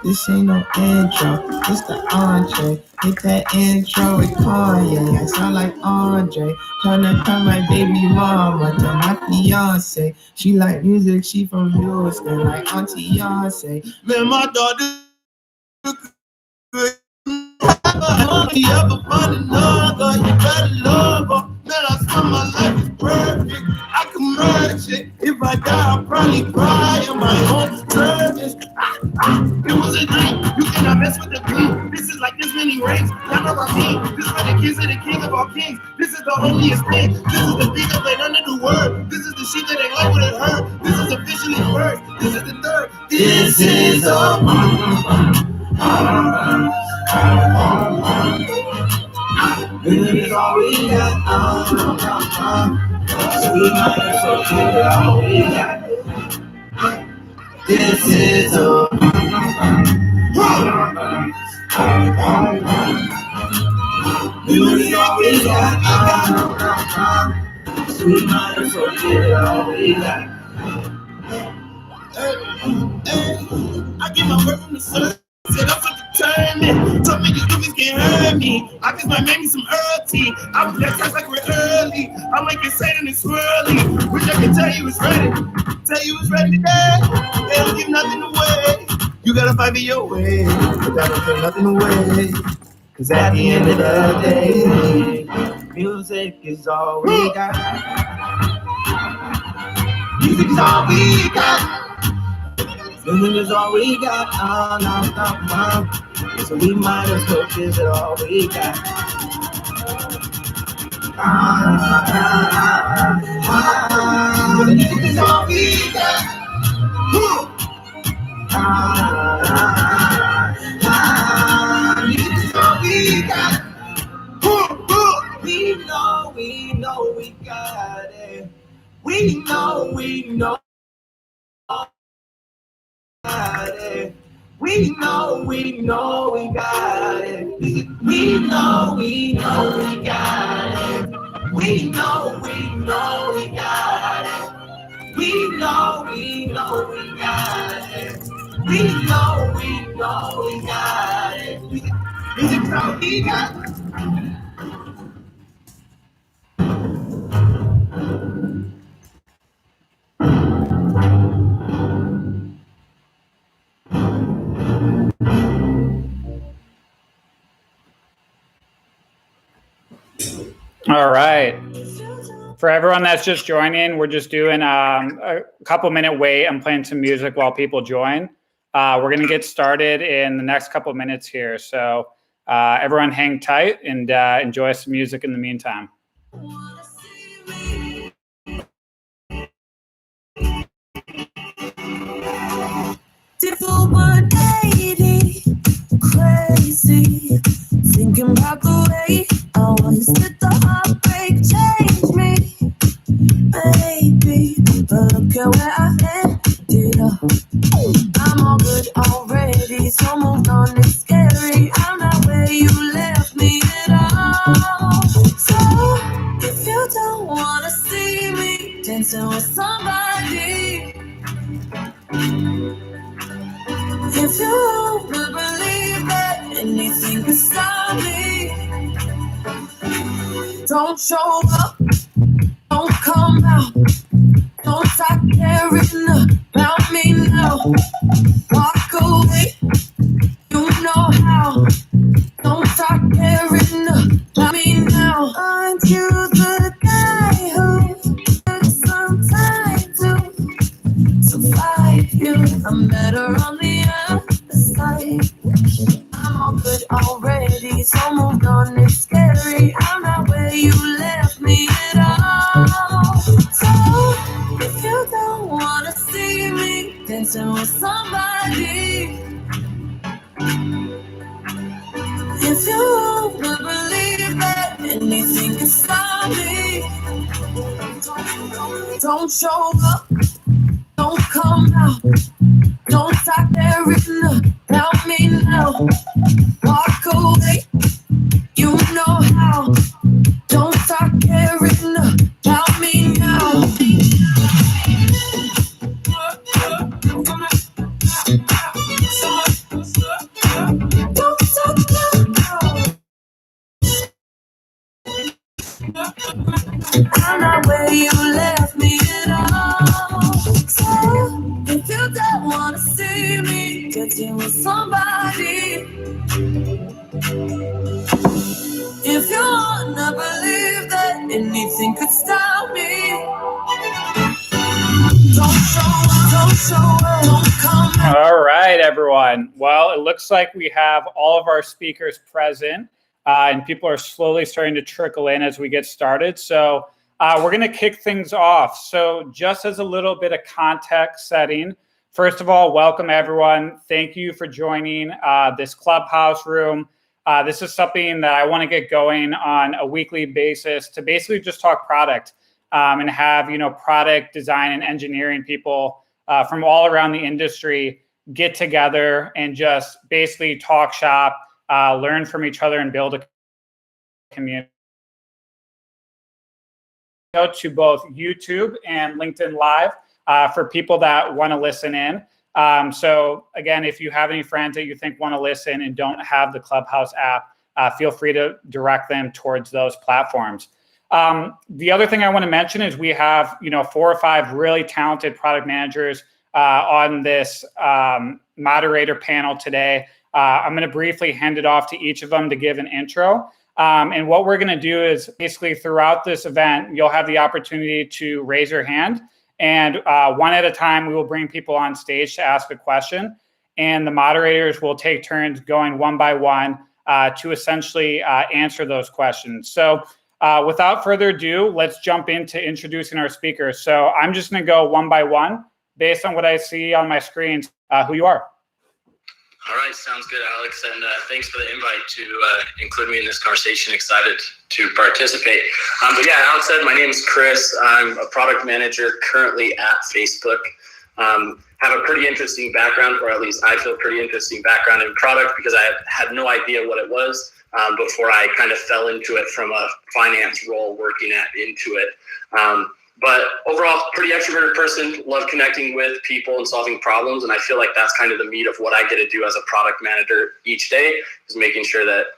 This ain't no intro, it's the entree. Hit that intro with Kanye. I sound like Andre. Tryna call my baby mama to my fiance. She like music, she from Houston, like Auntie Beyonce. Man, my daughter good. You ever find another, you better love her. Man, I swear my life is perfect. I can merge it. If I die, I'll probably cry on my own surface. It was a dream. You cannot mess with the beat. This is like this many rings. Y'all know what I mean. This is for the kids of the king of all kings. This is the holiest thing. This is the beat that played under the word. This is the shit that ain't like what it heard. This is officially first. This is the third. This is a good is all we got. So we might as well give it all we got. This is a good is all we got. So we might as well give it all we got. I get my work from the sun. Said I'm so determined. Told me these movies can't hurt me. I just might make me some herb tea. I'm blessed like we're early. I might get Satan and swirly. Wish I could tell you it's ready. Tell you it's ready today. They don't give nothing away. You gotta fight for your way. But I don't give nothing away. Cause at the end of the day, music is all we got. Music is all we got. Music is all we got, so we might as well give it all we got. Music is all we got. Music is all we got. We know we got it. We know we got it. We know we got it. We know we got it. We know we got it. We know we got it. We know we got it. Music's all we got. All right. For everyone that's just joining, we're just doing a couple-minute wait. I'm playing some music while people join. We're going to get started in the next couple minutes here. So everyone hang tight and enjoy some music in the meantime. Crazy, thinking about the way I was. Did the heartbreak change me, baby? But look at where I ended up. I'm all good already, so moved on. It's scary. I'm not where you left me at all. So if you don't wanna see me dancing with somebody, if you wanna believe that anything can stop me, don't show up, don't come out, don't stop caring about me. walk away. You know how. Don't start caring about me now. Aren't you the guy who took some time to survive you? I'm better on the other side. I'm all good already, so moved on. It's scary. I'm not where you left me at all. So if you don't wanna see me dancing with somebody, if you wanna believe that anything can stop me, don't show up, don't come out, don't stop caring about me now. Walk away, you know how. Don't stop caring about me now. Don't stop now. I'm not where you left me at all. So if you don't wanna see me dancing with somebody, if you wanna believe that anything could stop me, don't show up, don't come out. All right, everyone. Well, it looks like we have all of our speakers present, and people are slowly starting to trickle in as we get started. So we're going to kick things off. So just as a little bit of context setting, first of all, welcome everyone. Thank you for joining this Clubhouse room. This is something that I want to get going on a weekly basis to basically just talk product and have, product design and engineering people from all around the industry get together and just basically talk shop, learn from each other, and build a community. Go to both YouTube and LinkedIn Live for people that want to listen in. So again, if you have any friends that you think want to listen and don't have the Clubhouse app, feel free to direct them towards those platforms. The other thing I want to mention is we have, 4 or 5 really talented product managers on this moderator panel today. I'm going to briefly hand it off to each of them to give an intro. And what we're going to do is basically throughout this event, you'll have the opportunity to raise your hand. And one at a time, we will bring people on stage to ask a question. And the moderators will take turns going one by one to essentially answer those questions. So without further ado, let's jump into introducing our speakers. So I'm just going to go one by one based on what I see on my screen, who you are. All right, sounds good, Alex, and thanks for the invite to include me in this conversation. Excited to participate. But yeah, Alex said, my name is Chris. I'm a product manager currently at Facebook. Have a pretty interesting background, or at least I feel pretty interesting background in product because I had no idea what it was before I kind of fell into it from a finance role working into it. But overall, pretty extroverted person, love connecting with people and solving problems. And I feel like that's kind of the meat of what I get to do as a product manager each day, is making sure that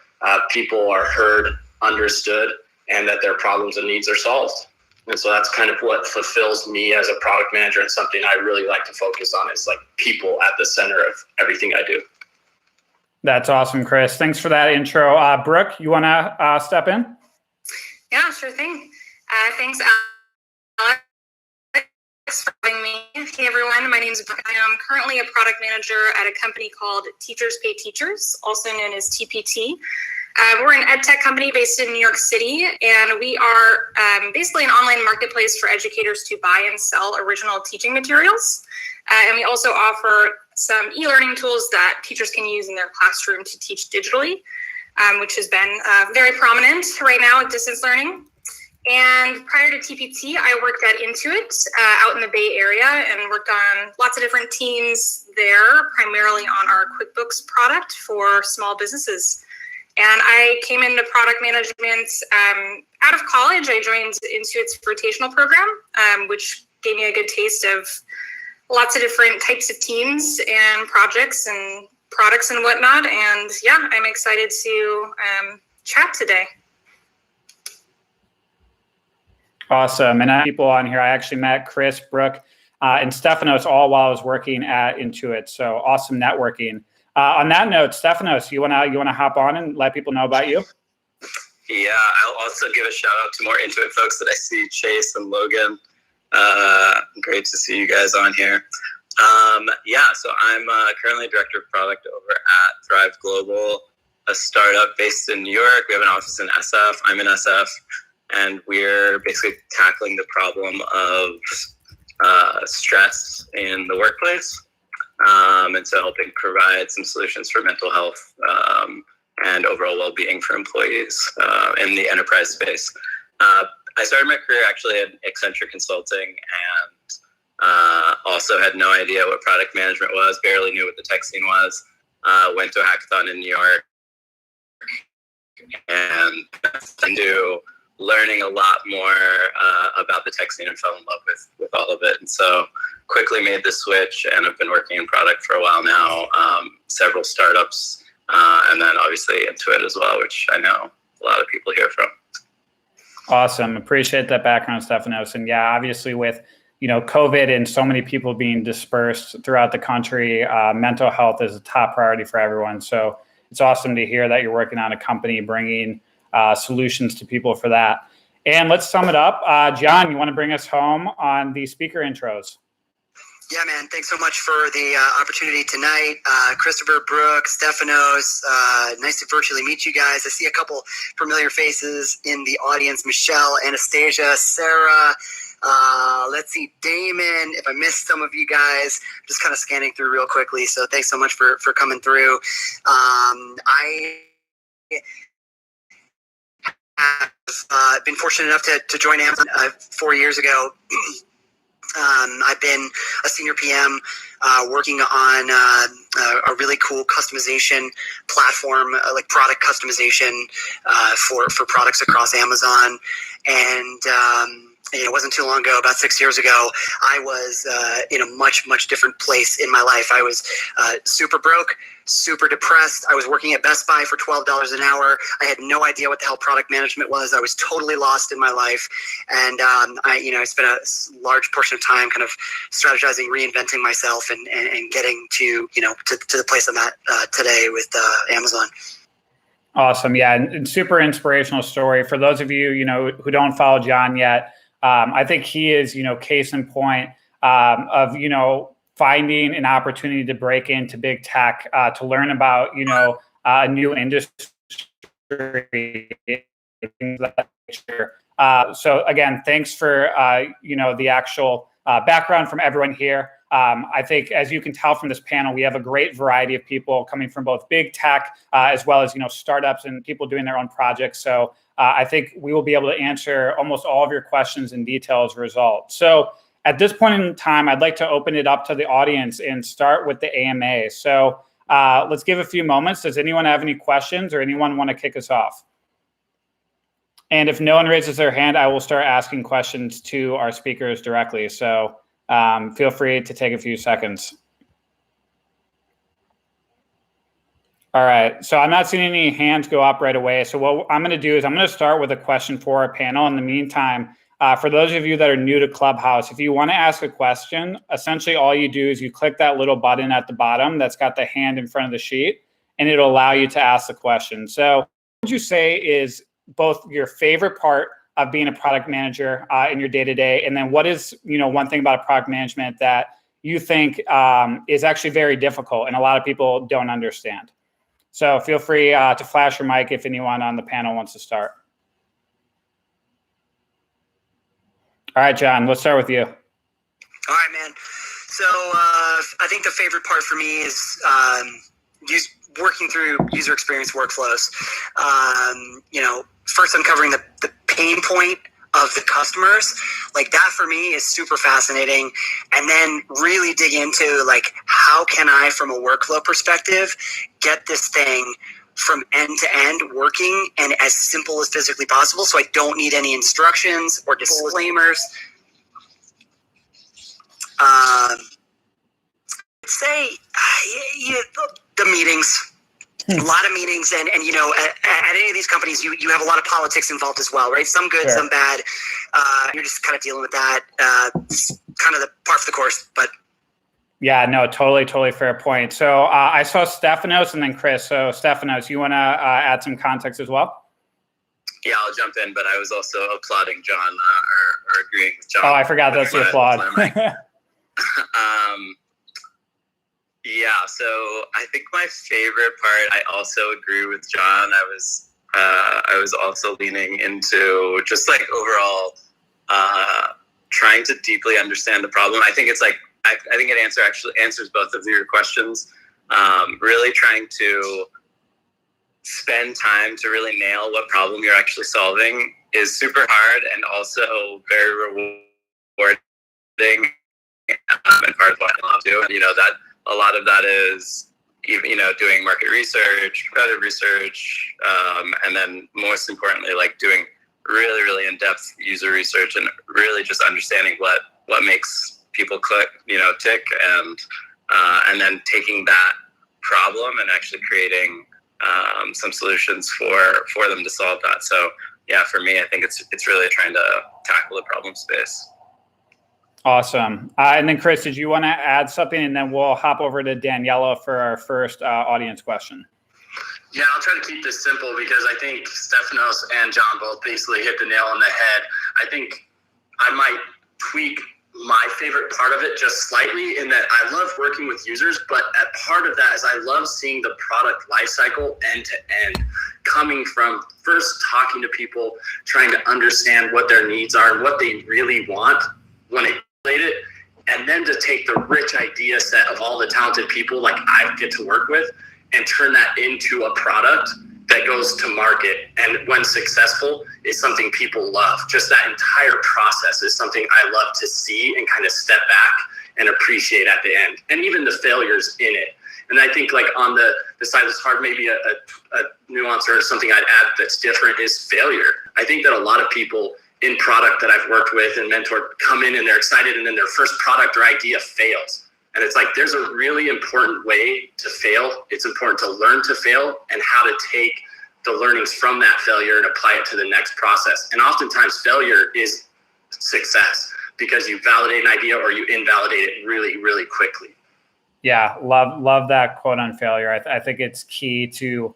people are heard, understood, and that their problems and needs are solved. And so that's kind of what fulfills me as a product manager, and something I really like to focus on is like people at the center of everything I do. That's awesome, Chris. Thanks for that intro. Brooke, you want to step in? Yeah, sure thing. Thanks, Alex, for having me. Hey, everyone. My name is Brooke. I am currently a product manager at a company called Teachers Pay Teachers, also known as TPT. We're an ed tech company based in New York City, and we are basically an online marketplace for educators to buy and sell original teaching materials. And we also offer some e-learning tools that teachers can use in their classroom to teach digitally, which has been very prominent right now with distance learning. And prior to TPT, I worked at Intuit out in the Bay Area and worked on lots of different teams there, primarily on our QuickBooks product for small businesses. And I came into product management out of college. I joined Intuit's rotational program, which gave me a good taste of lots of different types of teams and projects and products and whatnot. And yeah, I'm excited to chat today. Awesome. And I have people on here. I actually met Chris, Brooke. and Stefanos, all while I was working at Intuit. So awesome networking. On that note, Stefanos, you wanna hop on and let people know about you? Yeah, I'll also give a shout out to more Intuit folks that I see, Chase and Logan. Great to see you guys on here. So I'm currently director of product over at Thrive Global, a startup based in New York. We have an office in SF. I'm in SF, and we're basically tackling the problem of stress in the workplace, and so helping provide some solutions for mental health and overall well-being for employees in the enterprise space. I started my career actually at Accenture Consulting, and also had no idea what product management was, barely knew what the tech scene was. Went to a hackathon in New York, and into learning a lot more about the tech scene and fell in love with all of it. And so quickly made the switch and have been working in product for a while now, several startups, and then obviously Intuit as well, which I know a lot of people hear from. Awesome. Appreciate that background, Stefanos. And yeah, obviously with COVID and so many people being dispersed throughout the country, mental health is a top priority for everyone. So it's awesome to hear that you're working on a company bringing solutions to people for that. And let's sum it up. John, you want to bring us home on the speaker intros? Yeah, man. Thanks so much for the opportunity tonight. Christopher, Brooke, Stefanos, nice to virtually meet you guys. I see a couple familiar faces in the audience. Michelle, Anastasia, Sarah, let's see, Damon. If I missed some of you guys, just kind of scanning through real quickly. So thanks so much for coming through. I have been fortunate enough to join Amazon 4 years ago. I've been a senior PM working on a really cool customization platform, like product customization for products across Amazon. And it wasn't too long ago, about 6 years ago, I was in a much, much different place in my life. I was super broke, super depressed. I was working at Best Buy for $12 an hour. I had no idea what the hell product management was. I was totally lost in my life. And I spent a large portion of time kind of strategizing, reinventing myself and getting to the place I'm at today with Amazon. Awesome. Yeah. And super inspirational story. For those of you, who don't follow John yet, I think he is, case in point of, finding an opportunity to break into big tech, to learn about, a new industry. So again, thanks for, the actual background from everyone here. I think, as you can tell from this panel, we have a great variety of people coming from both big tech as well as, startups and people doing their own projects. So I think we will be able to answer almost all of your questions in detail as a result. So at this point in time, I'd like to open it up to the audience and start with the AMA. So let's give a few moments. Does anyone have any questions or anyone want to kick us off? And if no one raises their hand, I will start asking questions to our speakers directly. So feel free to take a few seconds. All right, so I'm not seeing any hands go up right away. So what I'm gonna do is I'm gonna start with a question for our panel. In the meantime, for those of you that are new to Clubhouse, if you wanna ask a question, essentially all you do is you click that little button at the bottom that's got the hand in front of the sheet, and it'll allow you to ask the question. So what would you say is both your favorite part of being a product manager in your day-to-day, and then what is one thing about product management that you think is actually very difficult and a lot of people don't understand? So feel free to flash your mic if anyone on the panel wants to start. All right, John, let's start with you. All right, man. So I think the favorite part for me is working through user experience workflows. First uncovering the pain point of the customers, like that for me is super fascinating. And then really dig into how can I, from a workflow perspective, get this thing from end to end working and as simple as physically possible, so I don't need any instructions or disclaimers. I'd say the meetings. A lot of meetings, and you know, at any of these companies, you have a lot of politics involved as well, right? Some good, some bad. You're just kind of dealing with that. It's kind of the par for the course, but. Yeah, no, totally fair point. So I saw Stefanos and then Chris. So Stefanos, you want to add some context as well? Yeah, I'll jump in, but I was also applauding John or agreeing with John. Oh, I forgot that's the applaud. Yeah, so I think my favorite part, I also agree with John. I was also leaning into just like overall trying to deeply understand the problem. I think it's like, I think it actually answers both of your questions. Really trying to spend time to really nail what problem you're actually solving is super hard and also very rewarding and part of what I love doing. You know, that a lot of that is even, you know, doing market research, competitive research, and then most importantly, like doing really in-depth user research and really just understanding what makes people click, you know, tick, and then taking that problem and actually creating some solutions for them to solve that. So yeah, for me, I think it's really trying to tackle the problem space. Awesome. And then Chris, did you want to add something, and then we'll hop over to Daniela for our first audience question? Yeah, I'll try to keep this simple because I think Stefanos and John both basically hit the nail on the head. I think I might tweak my favorite part of it just slightly in that I love working with users, but a part of that is I love seeing the product lifecycle end to end, coming from first talking to people, trying to understand what their needs are and what they really want when they played it, and then to take the rich idea set of all the talented people like I get to work with and turn that into a product that goes to market, and when successful is something people love. Just that entire process is something I love to see and kind of step back and appreciate at the end, and even the failures in it. And I think like on the side that's hard, maybe a nuance or something I'd add that's different is failure. I think that a lot of people in product that I've worked with and mentored come in and they're excited, and then their first product or idea fails. And it's like, there's a really important way to fail. It's important to learn to fail and how to take the learnings from that failure and apply it to the next process. And oftentimes failure is success because you validate an idea or you invalidate it really quickly. Yeah, love that quote on failure. I think it's key to,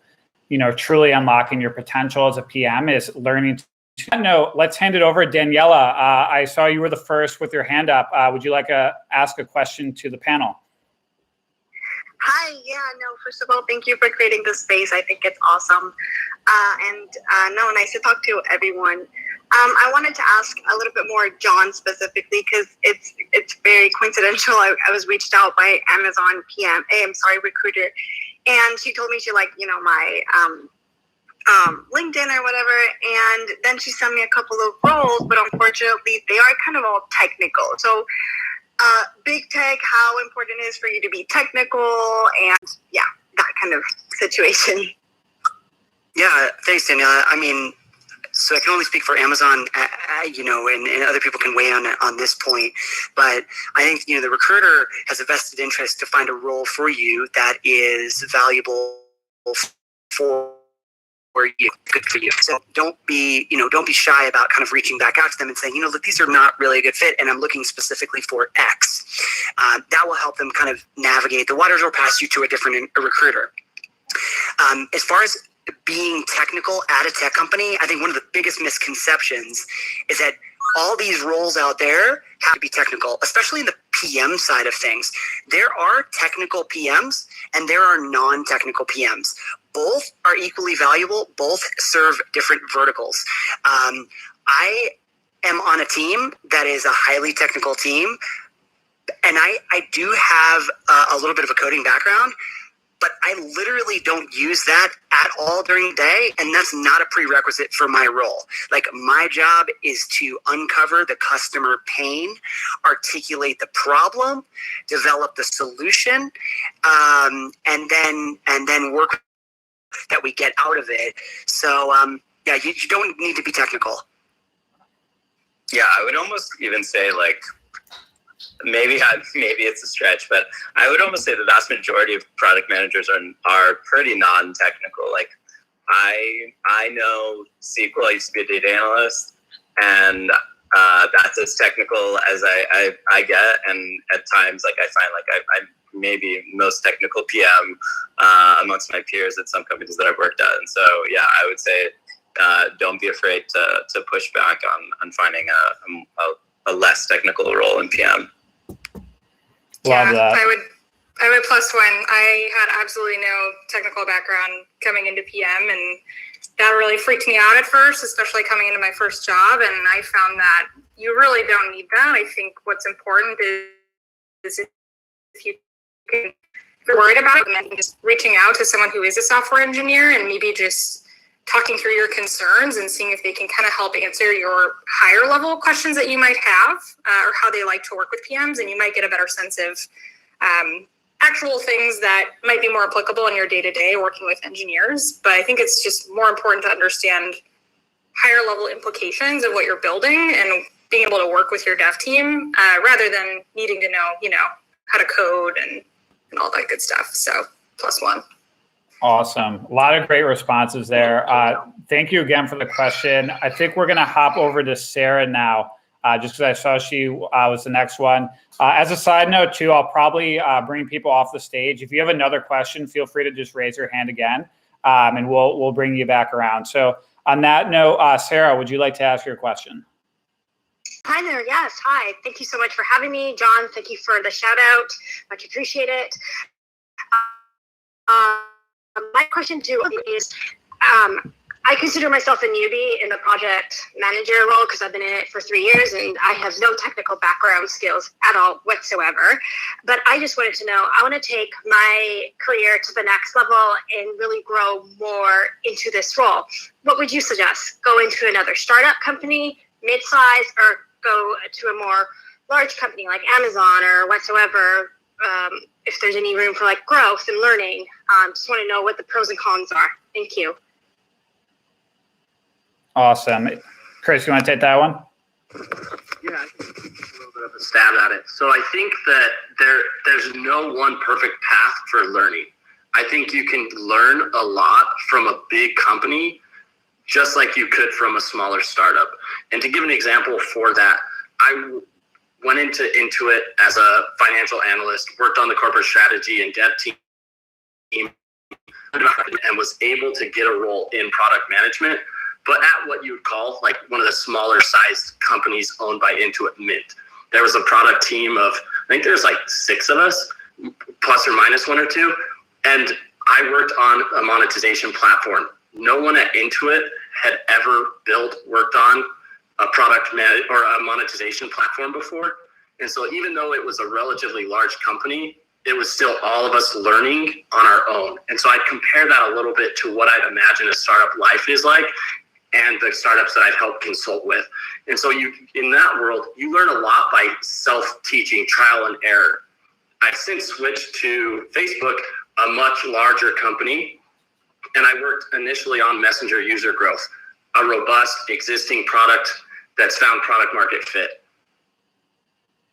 you know, truly unlocking your potential as a PM is learning. No, let's hand it over to Daniela. I saw you were the first with your hand up. Would you like to ask a question to the panel? Hi, first of all, thank you for creating this space. I think it's awesome. Nice to talk to everyone. I wanted to ask a little bit more John specifically, because it's very coincidental. I was reached out by Amazon recruiter, and she told me she liked, you know, my LinkedIn or whatever, and then she sent me a couple of roles, but unfortunately they are kind of all technical. So big tech, how important it is for you to be technical, and yeah, that kind of situation. Yeah, thanks, Daniela. I mean, so I can only speak for Amazon, you know, and other people can weigh on this point. But I think, you know, the recruiter has a vested interest to find a role for you that is valuable for you, good for you. So don't be shy about kind of reaching back out to them and saying, you know, look, these are not really a good fit, and I'm looking specifically for X. That will help them kind of navigate the waters or pass you to a different recruiter. As far as being technical at a tech company, I think one of the biggest misconceptions is that all these roles out there have to be technical, especially in the PM side of things. There are technical PMs and there are non-technical PMs. Both are equally valuable. Both serve different verticals. I am on a team that is a highly technical team, and I do have a little bit of a coding background, but I literally don't use that at all during the day, and that's not a prerequisite for my role. Like, my job is to uncover the customer pain, articulate the problem, develop the solution, and then work that we get out of it. So you don't need to be technical. Yeah, I would almost even say, like, maybe it's a stretch, but I would almost say the vast majority of product managers are pretty non-technical. Like I know SQL. I used to be a data analyst, and that's as technical as I get. And at times, like I find like I'm maybe most technical PM amongst my peers at some companies that I've worked at. And so yeah, I would say don't be afraid to push back on finding a less technical role in PM. Love that. I would plus one. I had absolutely no technical background coming into PM, and that really freaked me out at first, especially coming into my first job. And I found that you really don't need that. I think what's important is if you're worried about it, then just reaching out to someone who is a software engineer and maybe just talking through your concerns and seeing if they can kind of help answer your higher level questions that you might have, or how they like to work with PMs, and you might get a better sense of actual things that might be more applicable in your day-to-day working with engineers. But I think it's just more important to understand higher level implications of what you're building and being able to work with your dev team rather than needing to know, how to code and all that good stuff. So plus one. Awesome. A lot of great responses there. Thank you again for the question. I think we're going to hop over to Sarah now, just because I saw she was the next one. As a side note, too, I'll probably bring people off the stage. If you have another question, feel free to just raise your hand again, and we'll bring you back around. So on that note, Sarah, would you like to ask your question? Hi there. Yes. Hi. Thank you so much for having me. John, thank you for the shout out. Much appreciate it. My question too is, I consider myself a newbie in the project manager role because I've been in it for 3 years and I have no technical background skills at all whatsoever. But I just wanted to know, I want to take my career to the next level and really grow more into this role. What would you suggest? Go into another startup company, mid-size, or go to a more large company like Amazon or whatsoever? If there's any room for like growth and learning, just want to know what the pros and cons are. Thank you. Awesome. Chris, you want to take that one? Yeah, I can take a little bit of a stab at it. So I think that there's no one perfect path for learning. I think you can learn a lot from a big company, just like you could from a smaller startup. And to give an example for that, I went into it as a financial analyst, worked on the corporate strategy and dev team, and was able to get a role in product management, but at what you would call like one of the smaller sized companies owned by Intuit Mint. There was a product team of, I think there's like 6 of us, plus or minus 1 or 2. And I worked on a monetization platform. No one at Intuit had ever worked on a product or a monetization platform before. And so even though it was a relatively large company, it was still all of us learning on our own. And so I'd compare that a little bit to what I'd imagine a startup life is like and the startups that I've helped consult with. And so in that world, you learn a lot by self-teaching, trial and error. I've since switched to Facebook, a much larger company, and I worked initially on Messenger user growth, a robust existing product that's found product market fit.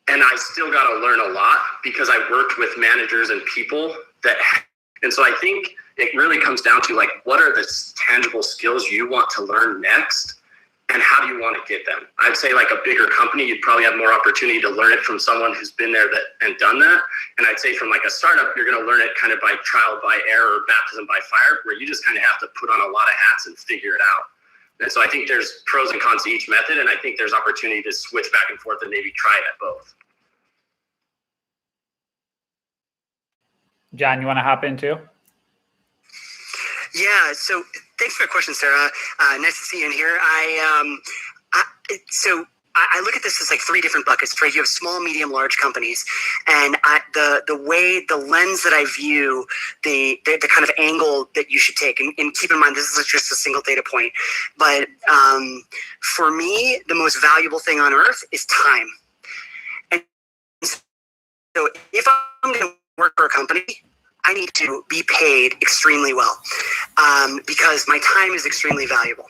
And I still got to learn a lot because I worked with managers and people and so I think it really comes down to like, what are the tangible skills you want to learn next and how do you want to get them? I'd say like a bigger company, you'd probably have more opportunity to learn it from someone who's been there and done that. And I'd say from like a startup, you're going to learn it kind of by trial, by error, baptism by fire, where you just kind of have to put on a lot of hats and figure it out. And so I think there's pros and cons to each method, and I think there's opportunity to switch back and forth and maybe try it at both. John, you want to hop in too? Yeah, so thanks for the question, Sarah. Nice to see you in here. I look at this as like 3 different buckets, right? You have small, medium, large companies. And the lens that I view, the kind of angle that you should take, and keep in mind, this is just a single data point. But for me, the most valuable thing on earth is time. And so if I'm going to work for a company, I need to be paid extremely well because my time is extremely valuable.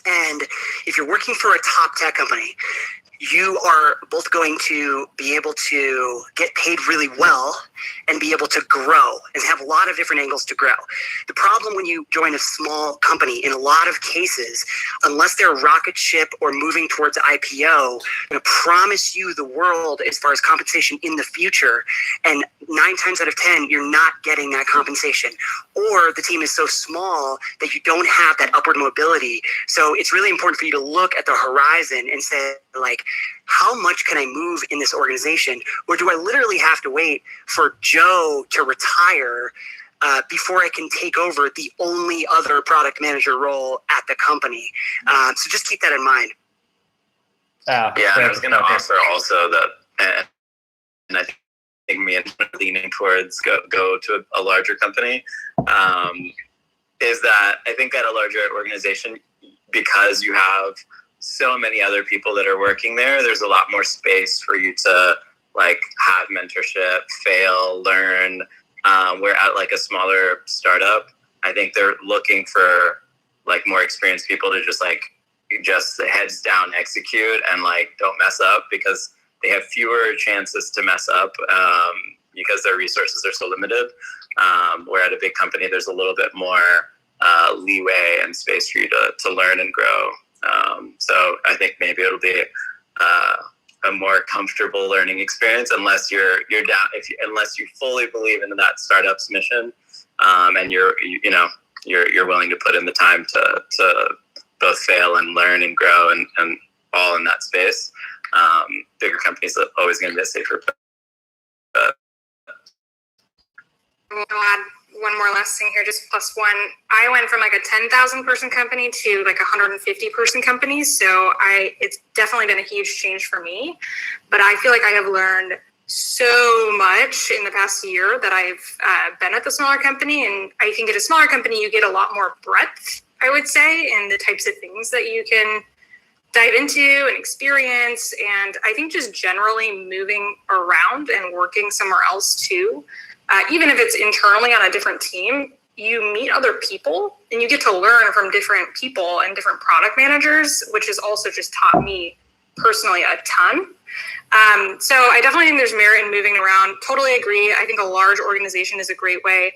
And if you're working for a top tech company, you are both going to be able to get paid really well and be able to grow and have a lot of different angles to grow. The problem when you join a small company, in a lot of cases, unless they're a rocket ship or moving towards IPO, going to promise you the world as far as compensation in the future, and 9 times out of 10, you're not getting that compensation. Or the team is so small that you don't have that upward mobility. So it's really important for you to look at the horizon and say, like, how much can I move in this organization? Or do I literally have to wait for Joe to retire before I can take over the only other product manager role at the company? So just keep that in mind. Yeah, and I was going to offer also that, and I think me and leaning towards go to a larger company, is that I think at a larger organization, because you have so many other people that are working there, there's a lot more space for you to like have mentorship, fail, learn. Where at like a smaller startup, I think they're looking for like more experienced people to just heads down execute and like don't mess up, because they have fewer chances to mess up because their resources are so limited. Where at a big company, there's a little bit more leeway and space for you to learn and grow. So I think maybe it'll be a more comfortable learning experience, unless you're down, unless you fully believe in that startup's mission, and you're willing to put in the time to both fail and learn and grow and all in that space. Bigger companies are always going to be a safer bet. I'll add one more last thing here, just plus one. I went from like a 10,000 person company to like a 150 person company. So it's definitely been a huge change for me, but I feel like I have learned so much in the past year that I've been at the smaller company. And I think at a smaller company, you get a lot more breadth, I would say, in the types of things that you can dive into and experience. And I think just generally moving around and working somewhere else too, even if it's internally on a different team, you meet other people and you get to learn from different people and different product managers, which has also just taught me personally a ton. So I definitely think there's merit in moving around. Totally agree. I think a large organization is a great way,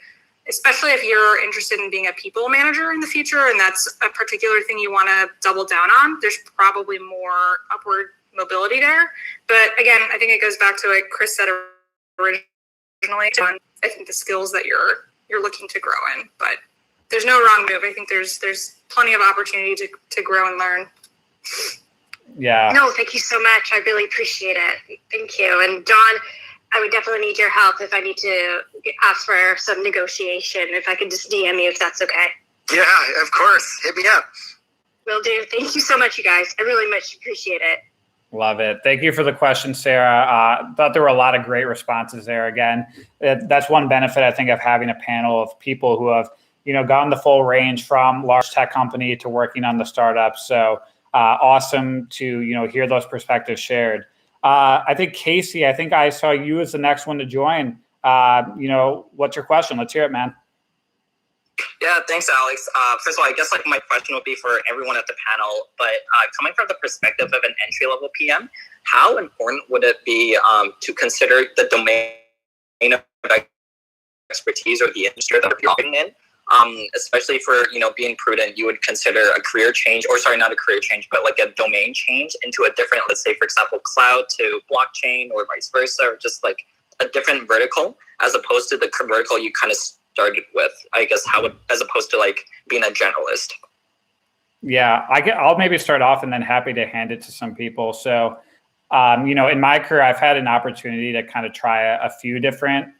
especially if you're interested in being a people manager in the future and that's a particular thing you want to double down on. There's probably more upward mobility there. But again, I think it goes back to what Chris said originally. I think the skills that you're looking to grow in, but there's no wrong move. I think there's plenty of opportunity to grow and learn. Yeah. No, thank you so much. I really appreciate it. Thank you. And John, I would definitely need your help if I need to ask for some negotiation. If I could just DM you, if that's okay. Yeah, of course. Hit me up. Will do. Thank you so much, you guys. I really much appreciate it. Love it. Thank you for the question, Sarah. Thought there were a lot of great responses there. Again, that's one benefit I think of having a panel of people who have, gone the full range from large tech company to working on the startups. So awesome to, hear those perspectives shared. I think Casey, I saw you as the next one to join. What's your question? Let's hear it, man. Yeah, thanks, Alex. First of all, I guess my question would be for everyone at the panel, but coming from the perspective of an entry-level PM, how important would it be to consider the domain of expertise or the industry that you're operating in? Especially for, being prudent, you would consider a career change, or sorry, not a career change, but like a domain change into a different, let's say, for example, cloud to blockchain or vice versa, or just like a different vertical, as opposed to the vertical you kind of started with, I guess, as opposed to like being a generalist. Yeah, I'll maybe start off and then happy to hand it to some people. So, in my career, I've had an opportunity to kind of try a few different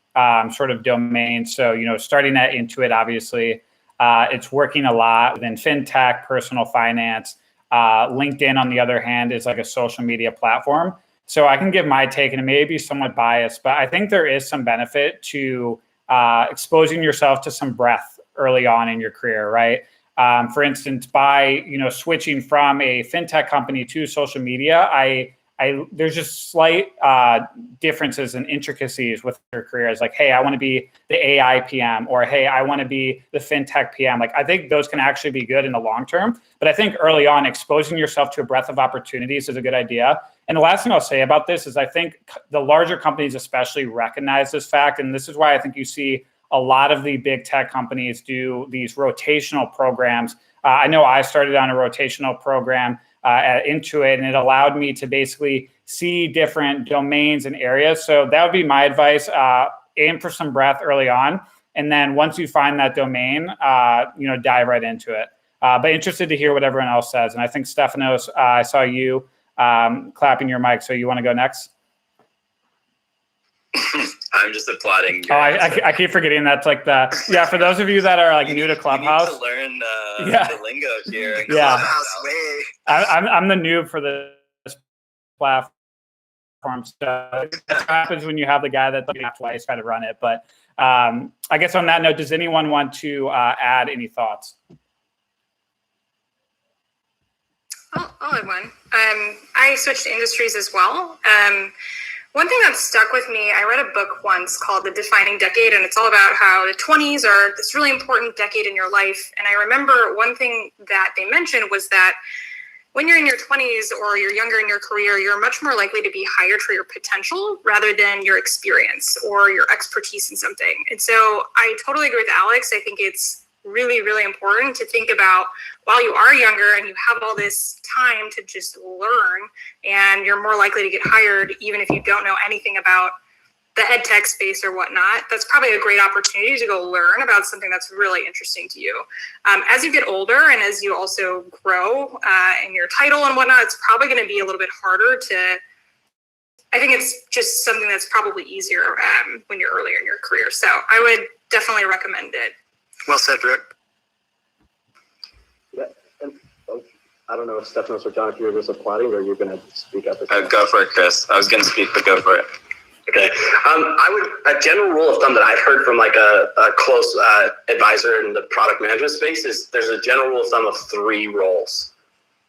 sort of domains. So, starting at Intuit, obviously, it's working a lot within fintech, personal finance. LinkedIn, on the other hand, is like a social media platform. So I can give my take, and it may be somewhat biased, but I think there is some benefit to exposing yourself to some breadth early on in your career, right? For instance, by switching from a fintech company to social media, there's just slight differences and intricacies with your career. It's like, hey, I want to be the AI PM, or hey, I want to be the fintech PM. Like, I think those can actually be good in the long term. But I think early on, exposing yourself to a breadth of opportunities is a good idea. And the last thing I'll say about this is I think the larger companies especially recognize this fact. And this is why I think you see a lot of the big tech companies do these rotational programs. I know I started on a rotational program at Intuit, and it allowed me to basically see different domains and areas. So that would be my advice. Aim for some breadth early on. And then once you find that domain, dive right into it. But interested to hear what everyone else says. And I think Stefanos, I saw you clapping your mic. So you want to go next? I'm just applauding. I keep forgetting that's like for those of you that are like new to Clubhouse. You need to learn the lingo here. Yeah. Clubhouse way. I'm the noob for this platform. So that happens when you have the guy that twice try to run it. But I guess on that note, does anyone want to add any thoughts? I'll add one. I switched industries as well. One thing that stuck with me, I read a book once called The Defining Decade, and it's all about how the 20s are this really important decade in your life. And I remember one thing that they mentioned was that when you're in your 20s or you're younger in your career, you're much more likely to be hired for your potential rather than your experience or your expertise in something. And so I totally agree with Alex. I think it's really, really important to think about while you are younger and you have all this time to just learn, and you're more likely to get hired even if you don't know anything about the ed tech space or whatnot. That's probably a great opportunity to go learn about something that's really interesting to you. As you get older and as you also grow in your title and whatnot, it's probably going to be a little bit harder to, I think it's just something that's probably easier when you're earlier in your career. So I would definitely recommend it. Well said, Rick. Yeah, and I don't know if Stefanos or John, if you're just applauding or you're going to speak up. Go for it, Chris. I was going to speak, but go for it. Okay. A general rule of thumb that I've heard from like a close advisor in the product management space is there's a general rule of thumb of 3 roles.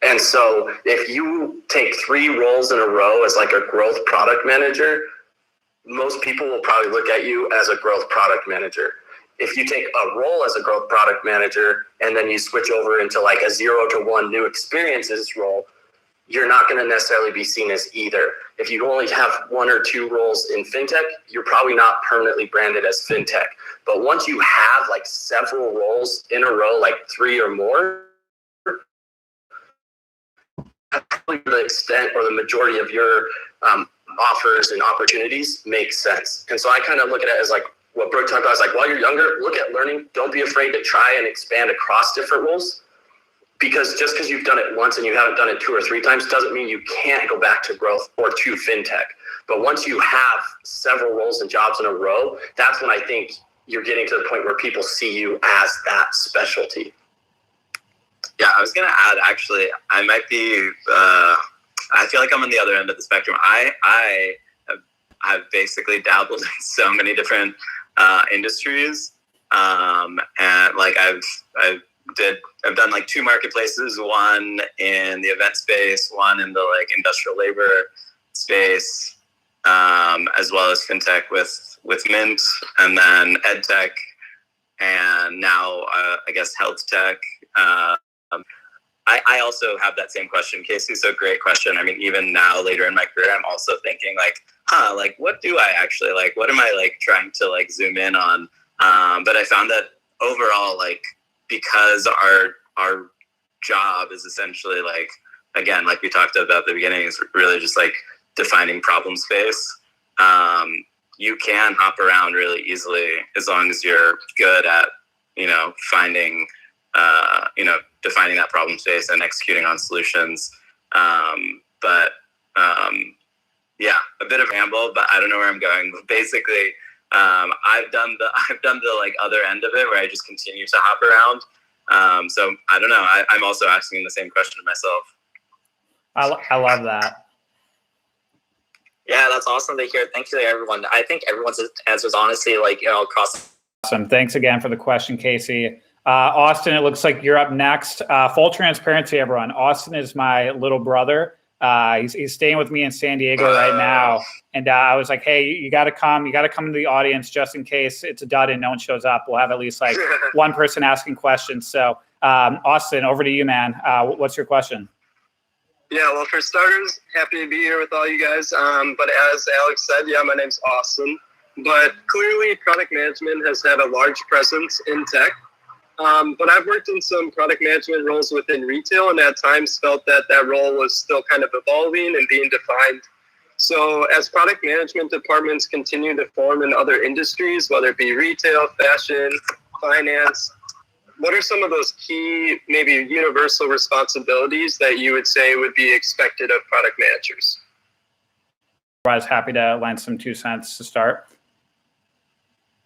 And so if you take 3 roles in a row as like a growth product manager, most people will probably look at you as a growth product manager. If you take a role as a growth product manager and then you switch over into like a 0 to 1 new experiences role, you're not going to necessarily be seen as either. If you only have 1 or 2 roles in fintech, you're probably not permanently branded as fintech. But once you have like several roles in a row, like 3 or more, probably the extent or the majority of your offers and opportunities make sense. And so I kind of look at it as like what Brooke talked about, is like while you're younger, look at learning. Don't be afraid to try and expand across different roles. Because just because you've done it once and you haven't done it 2 or 3 times doesn't mean you can't go back to growth or to fintech. But once you have several roles and jobs in a row, that's when I think you're getting to the point where people see you as that specialty. Yeah, I was going to add, actually, I might be, I feel like I'm on the other end of the spectrum. I have basically dabbled in so many different industries. And like I've done like 2 marketplaces, one in the event space, one in the like industrial labor space, as well as fintech with Mint, and then ed tech, and now I guess health tech. I also have that same question, Casey. So great question. I mean, even now later in my career, I'm also thinking like, like what do I actually like? What am I like trying to like zoom in on? But I found that overall, like, because our job is essentially like, again, like we talked about at the beginning, is really just like defining problem space. You can hop around really easily as long as you're good at, finding, defining that problem space and executing on solutions. Yeah, a bit of ramble, but I don't know where I'm going. But basically, I've done the like other end of it where I just continue to hop around. So I don't know. I'm also asking the same question to myself. I love that. Yeah, that's awesome to hear. Thank you to everyone. I think everyone's answers honestly across. Awesome. Thanks again for the question, Casey. Austin, it looks like you're up next. Full transparency, everyone. Austin is my little brother. He's staying with me in San Diego right now. And I was like, hey, you got to come. You got to come to the audience just in case it's a dud and no one shows up. We'll have at least like one person asking questions. So, Austin, over to you, man. What's your question? Yeah, well, for starters, happy to be here with all you guys. But as Alex said, yeah, my name's Austin. But clearly, product management has had a large presence in tech. But I've worked in some product management roles within retail, and at times felt that that role was still kind of evolving and being defined. So as product management departments continue to form in other industries, whether it be retail, fashion, finance, what are some of those key, maybe universal responsibilities that you would say would be expected of product managers? I was happy to lend some 2 cents to start.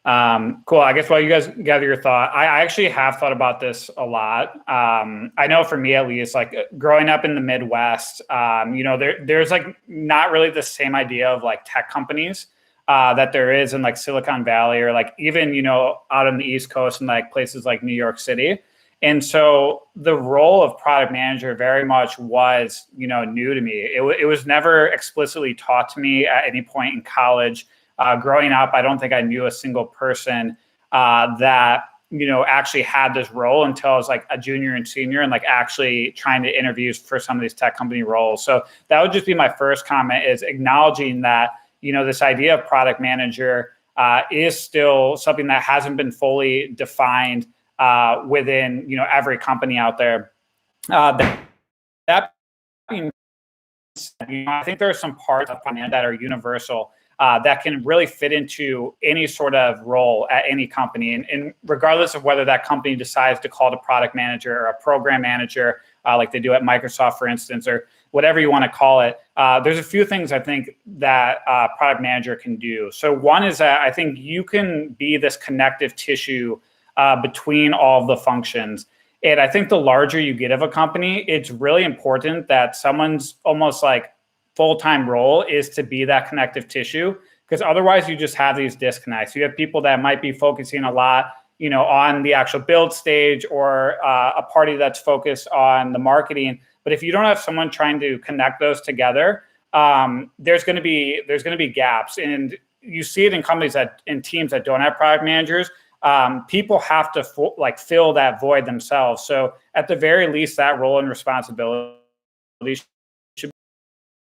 Cool. I guess while you guys gather your thought, I actually have thought about this a lot. I know for me, at least, like growing up in the Midwest, there's like not really the same idea of like tech companies that there is in like Silicon Valley or like even, out on the East Coast and like places like New York City. And so the role of product manager very much was, new to me. It was never explicitly taught to me at any point in college. Growing up, I don't think I knew a single person that, actually had this role until I was like a junior and senior and like actually trying to interview for some of these tech company roles. So that would just be my first comment, is acknowledging that, this idea of product manager is still something that hasn't been fully defined within, every company out there. That being said, I think there are some parts of finance that are universal that can really fit into any sort of role at any company. And regardless of whether that company decides to call it a product manager or a program manager, like they do at Microsoft, for instance, or whatever you want to call it, there's a few things I think that product manager can do. So one is that I think you can be this connective tissue between all of the functions. And I think the larger you get of a company, it's really important that someone's almost like full-time role is to be that connective tissue, because otherwise you just have these disconnects. You have people that might be focusing a lot, on the actual build stage, or a party that's focused on the marketing. But if you don't have someone trying to connect those together, there's going to be gaps. And you see it in companies in teams that don't have product managers. People have to fill that void themselves. So at the very least, that role and responsibility should be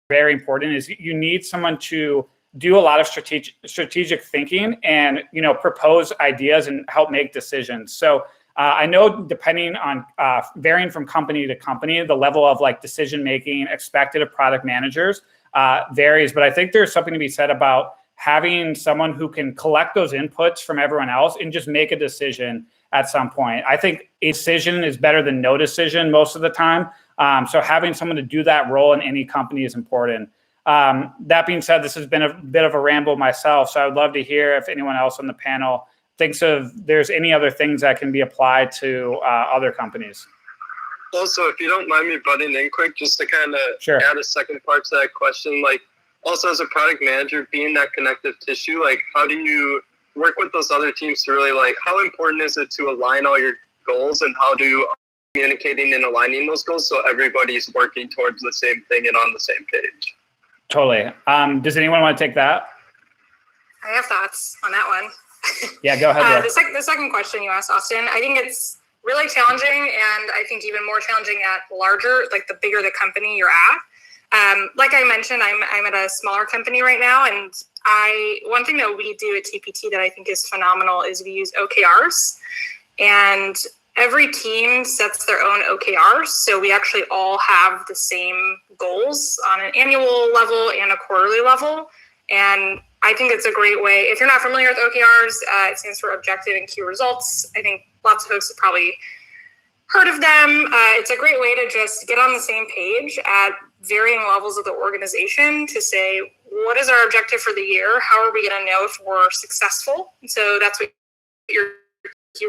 very important. Is you need someone to do a lot of strategic thinking and propose ideas and help make decisions. So I know depending on varying from company to company, the level of like decision making expected of product managers varies. But I think there's something to be said about having someone who can collect those inputs from everyone else and just make a decision at some point. I think a decision is better than no decision most of the time. So having someone to do that role in any company is important. That being said, this has been a bit of a ramble myself, so I would love to hear if anyone else on the panel thinks there's any other things that can be applied to other companies. Also, if you don't mind me butting in quick, just to kind of add a second part to that question, like also as a product manager, being that connective tissue, like how do you work with those other teams to really like, how important is it to align all your goals, and how do you communicating and aligning those goals so everybody's working towards the same thing and on the same page? Totally. Does anyone want to take that? I have thoughts on that one. Yeah, go ahead. The second question you asked, Austin, I think it's really challenging, and I think even more challenging at larger, like the bigger the company you're at. Like I mentioned, I'm at a smaller company right now, and one thing that we do at TPT that I think is phenomenal is we use OKRs, and every team sets their own OKRs. So we actually all have the same goals on an annual level and a quarterly level. And I think it's a great way. If you're not familiar with OKRs, it stands for Objective and Key Results. I think lots of folks have probably heard of them. It's a great way to just get on the same page at varying levels of the organization to say, what is our objective for the year? How are we going to know if we're successful? And so that's what your key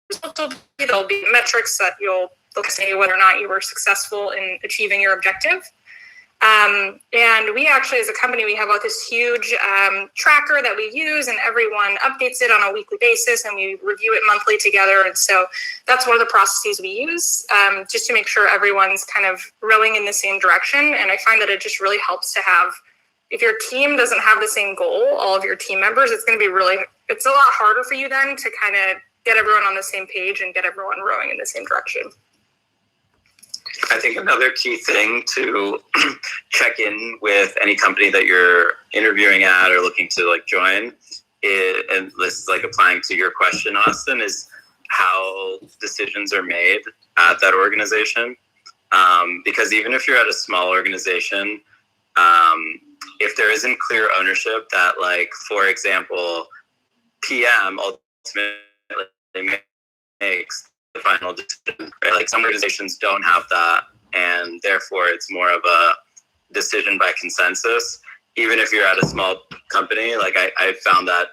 results will be. There'll be metrics that you'll say whether or not you were successful in achieving your objective. And we actually, as a company, we have this huge tracker that we use, and everyone updates it on a weekly basis, and we review it monthly together. And so that's one of the processes we use just to make sure everyone's kind of rowing in the same direction. And I find that it just really helps to have, if your team doesn't have the same goal, all of your team members, it's going to be it's a lot harder for you then to kind of get everyone on the same page and get everyone rowing in the same direction. I think another key thing to check in with any company that you're interviewing at or looking to like join is, and this is like applying to your question, Austin, is how decisions are made at that organization. Because even if you're at a small organization, if there isn't clear ownership that, like, for example, PM ultimately makes the final decision, right? Like, some organizations don't have that, and therefore it's more of a decision by consensus. Even if you're at a small company, like I found that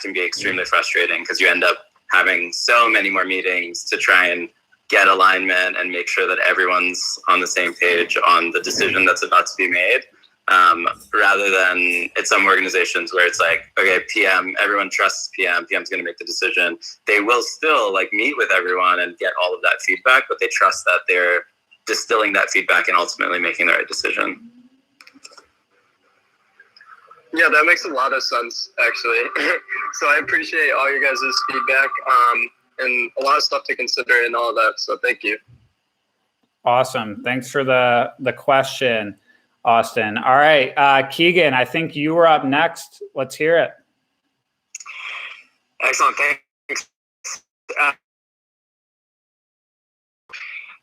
can be extremely frustrating because you end up having so many more meetings to try and get alignment and make sure that everyone's on the same page on the decision that's about to be made. Rather than at some organizations where it's like, okay, PM, everyone trusts PM's going to make the decision. They will still like meet with everyone and get all of that feedback, but they trust that they're distilling that feedback and ultimately making the right decision. Yeah, that makes a lot of sense, actually. So I appreciate all your guys' feedback and a lot of stuff to consider and all of that. So thank you. Awesome. Thanks for the question, Austin. All right, Keegan, I think you were up next. Let's hear it. Excellent. Thanks.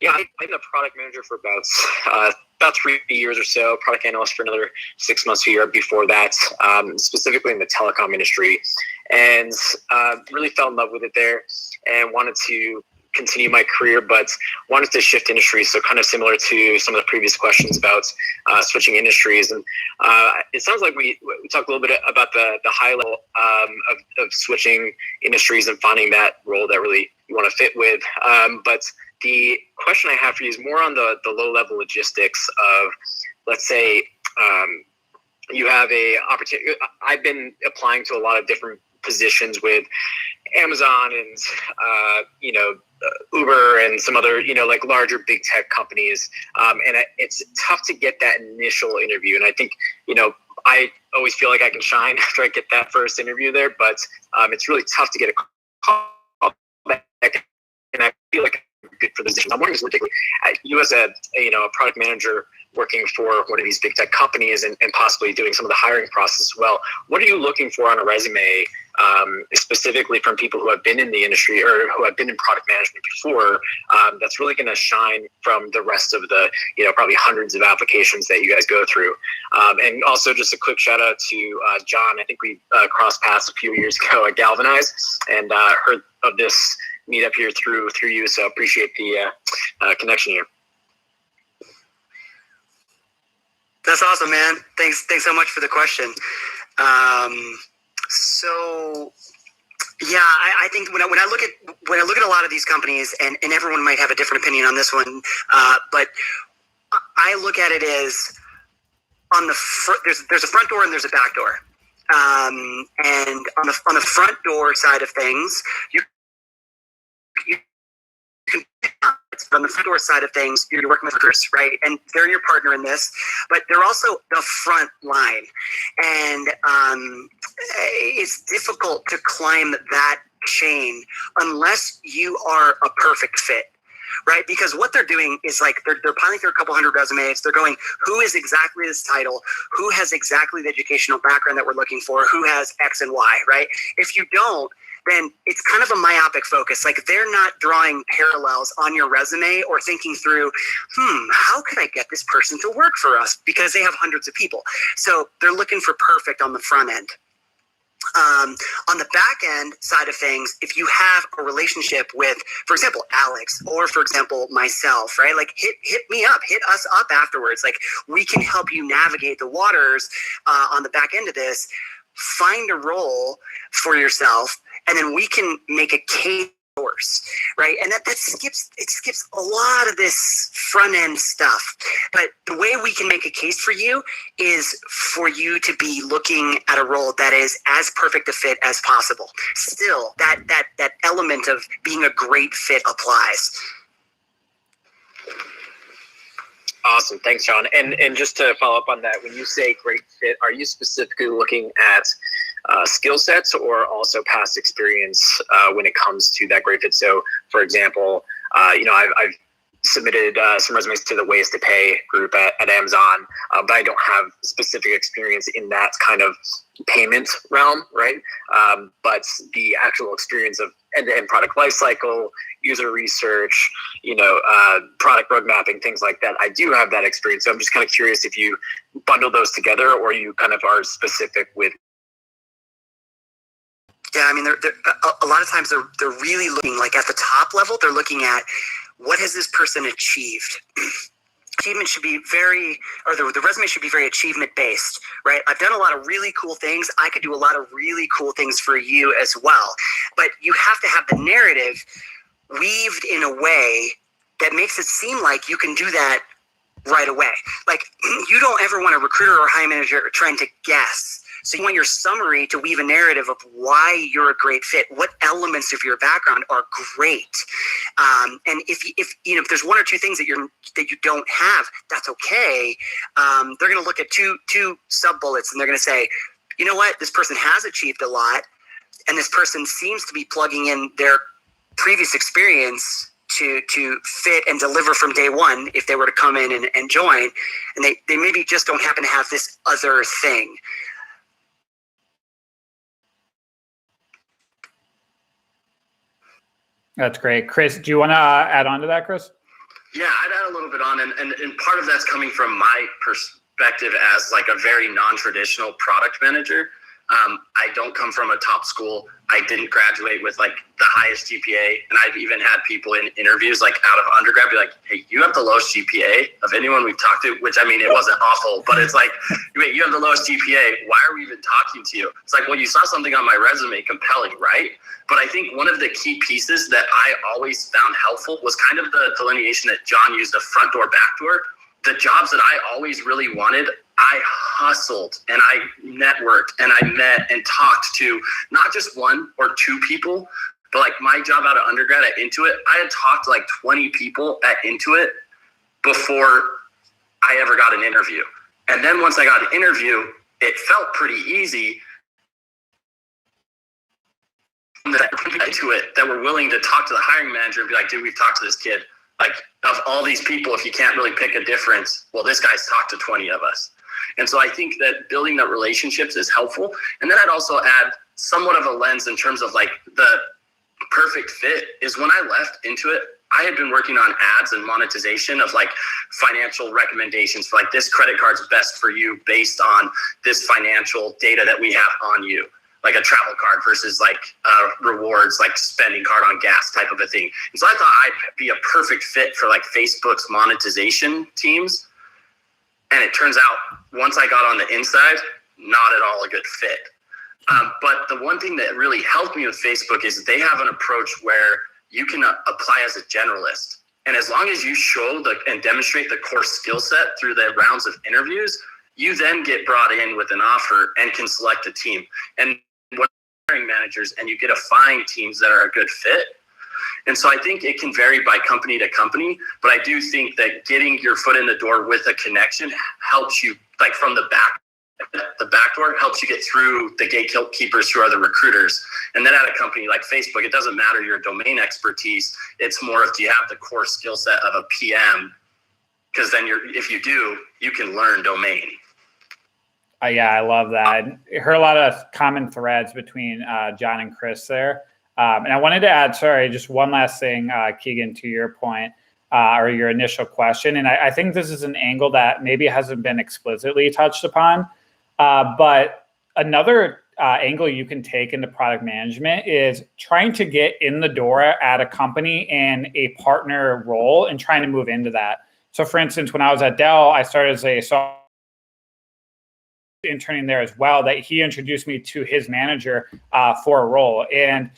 Yeah, I've been a product manager for about 3 years or so, product analyst for another 6 months to a year before that, specifically in the telecom industry, and really fell in love with it there and wanted to continue my career, but wanted to shift industries. So kind of similar to some of the previous questions about switching industries. And it sounds like we talked a little bit about the high level of switching industries and finding that role that really you want to fit with. But the question I have for you is more on the low level logistics of, let's say, you have a opportunity. I've been applying to a lot of different positions with Amazon and Uber and some other like larger big tech companies, and it's tough to get that initial interview. And I think I always feel like I can shine after I get that first interview there, but it's really tough to get a call back. And I feel like I'm good for the position. I'm wondering, particularly you as a product manager working for one of these big tech companies and possibly doing some of the hiring process as well. What are you looking for on a resume, specifically from people who have been in the industry or who have been in product management before, that's really going to shine from the rest of the, probably hundreds of applications that you guys go through? And also just a quick shout out to John. I think we crossed paths a few years ago at Galvanize and heard of this meetup here through you. So appreciate the connection here. That's awesome, man. Thanks so much for the question. So yeah, I think when I look at a lot of these companies, and everyone might have a different opinion on this one, but I look at it as on the there's a front door and there's a back door, and on the front door side of things, you can. On the front door side of things, you're working with recruiters, right? And they're your partner in this, but they're also the front line. And it's difficult to climb that chain unless you are a perfect fit, right? Because what they're doing is like they're piling through a couple hundred resumes. They're going, who is exactly this title? Who has exactly the educational background that we're looking for? Who has X and Y, right? If you don't, then it's kind of a myopic focus. Like they're not drawing parallels on your resume or thinking through, how could I get this person to work for us? Because they have hundreds of people. So they're looking for perfect on the front end. On the back end side of things, if you have a relationship with, for example, Alex, or for example, myself, right? Like hit me up, hit us up afterwards. Like we can help you navigate the waters on the back end of this, find a role for yourself, and then we can make a case source, right? And that skips a lot of this front end stuff. But the way we can make a case for you is for you to be looking at a role that is as perfect a fit as possible. Still, that element of being a great fit applies. Awesome. Thanks, John. And just to follow up on that, when you say great fit, are you specifically looking at skill sets or also past experience when it comes to that great fit? So, for example, I've submitted some resumes to the Ways to Pay group at Amazon, but I don't have specific experience in that kind of payment realm, right? But the actual experience of end-to-end product lifecycle, user research, product road mapping, things like that, I do have that experience. So I'm just kind of curious if you bundle those together or you kind of are specific with. Yeah, I mean, they're a lot of times they're really looking, like at the top level, they're looking at what has this person achieved. Achievement should be the resume should be very achievement based, right? I've done a lot of really cool things. I could do a lot of really cool things for you as well. But you have to have the narrative weaved in a way that makes it seem like you can do that right away. Like, you don't ever want a recruiter or hiring manager trying to guess. So you want your summary to weave a narrative of why you're a great fit, what elements of your background are great. And if there's one or two things that you don't have, that's okay. They're going to look at two sub bullets and they're going to say, you know what, this person has achieved a lot, and this person seems to be plugging in their previous experience to fit and deliver from day one if they were to come in and join, and they maybe just don't happen to have this other thing. That's great. Chris, do you want to add on to that, Chris? Yeah, I'd add a little bit on, and part of that's coming from my perspective as like a very non-traditional product manager. I don't come from a top school. I didn't graduate with like the highest GPA, and I've even had people in interviews like out of undergrad be like, "Hey, you have the lowest GPA of anyone we've talked to," which, I mean, it wasn't awful, but it's like, wait, you have the lowest GPA. Why are we even talking to you? It's like, well, you saw something on my resume compelling, right? But I think one of the key pieces that I always found helpful was kind of the delineation that John used of front door, back door. The jobs that I always really wanted, I hustled and I networked and I met and talked to not just one or two people, but like my job out of undergrad at Intuit, I had talked to like 20 people at Intuit before I ever got an interview. And then once I got an interview, it felt pretty easy that were willing to talk to the hiring manager and be like, dude, we've talked to this kid. Like, of all these people, if you can't really pick a difference, well, this guy's talked to 20 of us. And so I think that building the relationships is helpful. And then I'd also add somewhat of a lens in terms of like the perfect fit is when I left Intuit, I had been working on ads and monetization of like financial recommendations for like, this credit card's best for you based on this financial data that we have on you. Like a travel card versus like rewards, like spending card on gas type of a thing. And so I thought I'd be a perfect fit for like Facebook's monetization teams. And it turns out once I got on the inside, not at all a good fit. But the one thing that really helped me with Facebook is they have an approach where you can apply as a generalist. And as long as you show and demonstrate the core skill set through the rounds of interviews, you then get brought in with an offer and can select a team. And when hiring managers and you get to find teams that are a good fit. And so I think it can vary by company to company, but I do think that getting your foot in the door with a connection helps you, like from the back door helps you get through the gatekeepers who are the recruiters. And then at a company like Facebook, it doesn't matter your domain expertise. It's more if do you have the core skill set of a PM, because then if you do, you can learn domain. Yeah, I love that. I heard a lot of common threads between John and Chris there. And I wanted to add, just one last thing, Keegan, to your point or your initial question. And I think this is an angle that maybe hasn't been explicitly touched upon. But another angle you can take into product management is trying to get in the door at a company in a partner role and trying to move into that. So for instance, when I was at Dell, I started as a software interning there as well, that he introduced me to his manager for a role. And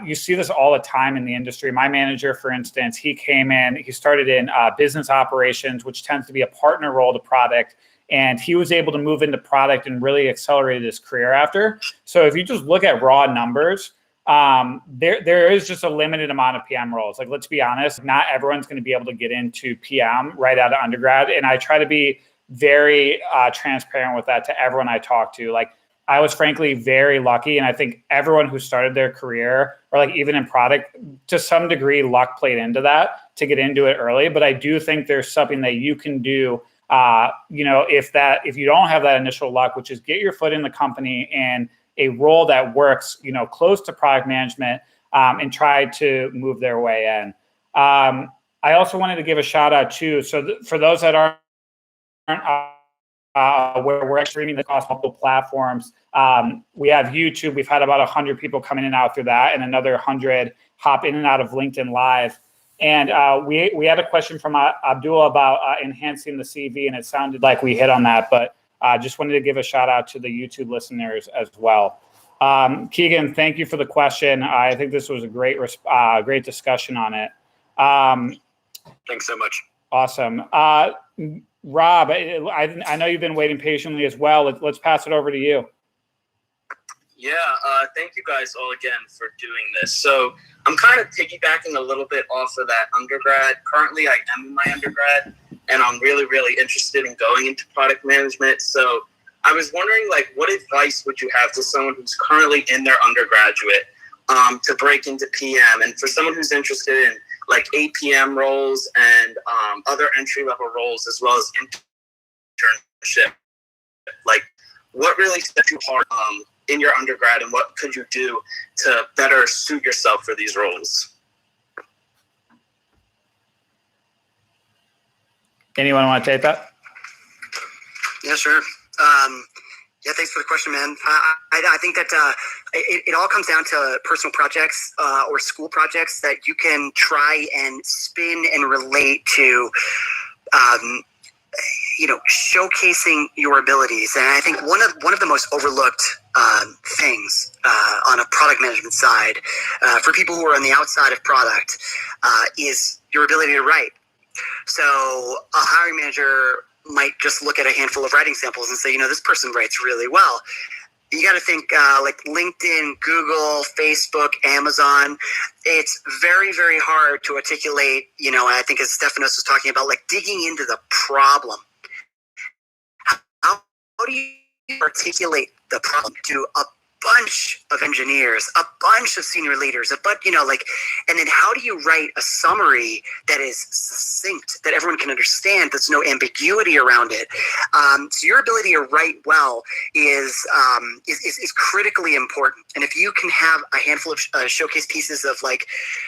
you see this all the time in the industry. My manager, for instance, he came in, he started in business operations, which tends to be a partner role to product. And he was able to move into product and really accelerated his career after. So if you just look at raw numbers, there is just a limited amount of PM roles. Like, let's be honest, not everyone's going to be able to get into PM right out of undergrad. And I try to be very transparent with that to everyone I talk to. Like, I was frankly very lucky. And I think everyone who started their career or like even in product, to some degree, luck played into that to get into it early. But I do think there's something that you can do, if you don't have that initial luck, which is get your foot in the company and a role that works, close to product management, and try to move their way in. I also wanted to give a shout out too. So for those that aren't where we're streaming across multiple platforms, we have YouTube. We've had about 100 people come in and out through that, and another 100 hop in and out of LinkedIn Live. And we had a question from Abdul about enhancing the CV, and it sounded like we hit on that, but just wanted to give a shout out to the YouTube listeners as well. Keegan, thank you for the question. I think this was a great discussion on it. Thanks so much. Awesome. Rob, I know you've been waiting patiently as well. Let's pass it over to you. Yeah, thank you guys all again for doing this. So I'm kind of piggybacking a little bit off of that undergrad. Currently, I am in my undergrad, and I'm really, really interested in going into product management. So I was wondering, what advice would you have to someone who's currently in their undergraduate to break into PM? And for someone who's interested in APM roles and other entry-level roles, as well as internship, what really set you apart in your undergrad, and what could you do to better suit yourself for these roles? Anyone want to take that? Yeah, sure. Yeah, thanks for the question, man. I think that it all comes down to personal projects or school projects that you can try and spin and relate to, showcasing your abilities. And I think one of the most overlooked things on a product management side for people who are on the outside of product is your ability to write. So a hiring manager might just look at a handful of writing samples and say, this person writes really well. You got to think LinkedIn, Google, Facebook, Amazon. It's very, very hard to articulate, I think as Stefanos was talking about, digging into the problem. How do you articulate the problem to a bunch of engineers, a bunch of senior leaders, and then how do you write a summary that is succinct, that everyone can understand, that's no ambiguity around it? So your ability to write well is critically important. And if you can have a handful of showcase pieces of